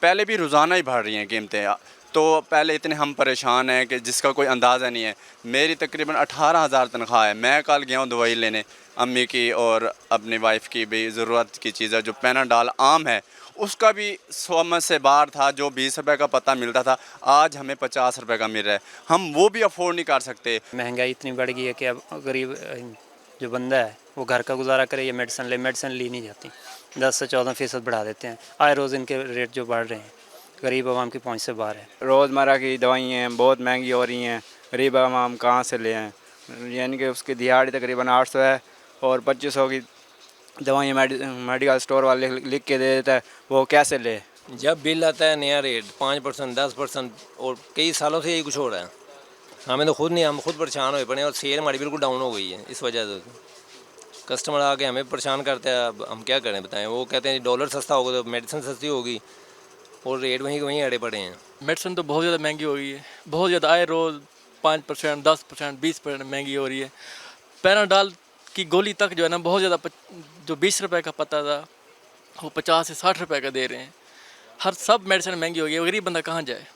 पहले भी रोज़ाना ही बढ़ रही हैं कीमतें। तो पहले इतने हम परेशान हैं कि जिसका कोई अंदाज़ा नहीं है। मेरी तकरीबन 18,000 तनख्वाह है। मैं कल गया हूँ दवाई लेने, अम्मी की और अपनी वाइफ की भी ज़रूरत की चीज़ है। जो पैनाडॉल आम है उसका भी 100 से बाहर था, जो 20 रुपए का पता मिलता था, आज हमें 50 रुपए का मिल रहा है। हम वो भी अफोर्ड नहीं कर सकते। महंगाई इतनी बढ़ गई है कि अब गरीब जो बंदा है वो घर का गुजारा करे या मेडिसिन ली नहीं जाती। 10 से 14% बढ़ा देते हैं। आए रोज़ इनके रेट जो बढ़ रहे हैं गरीब आवाम की पहुंच से बाहर है। रोज़मर्रा की दवाइयाँ बहुत महंगी हो रही हैं, गरीब आवाम कहाँ से ले आएँ। यानी कि उसकी दिहाड़ी तकरीबन 800 है और 2500 की दवाइयाँ मेडिकल स्टोर वाले लिख के दे देता है, वो कैसे ले। जब बिल आता है नया रेट 5%, 10% और कई सालों से यही कुछ हो रहा है। हमें तो खुद नहीं, हम खुद परेशान हुए पड़े और सेल हमारी बिल्कुल डाउन हो गई है। इस वजह से कस्टमर आके हमें परेशान करते हैं। अब हम क्या करें बताएं। वो कहते हैं डॉलर सस्ता होगा तो मेडिसिन सस्ती होगी और रेट वहीं के वहीं अड़े पड़े हैं। मेडिसिन तो बहुत ज़्यादा महंगी हो गई है, बहुत ज़्यादा। आए रोज़ 5%, 10%, 20% महंगी हो रही है। पैनाडॉल की गोली तक जो है ना बहुत ज़्यादा, जो 20 रुपए का पता था वो 50 से 60 रुपए का दे रहे हैं। हर सब मेडिसिन महंगी हो गई है, गरीब बंदा कहाँ जाए।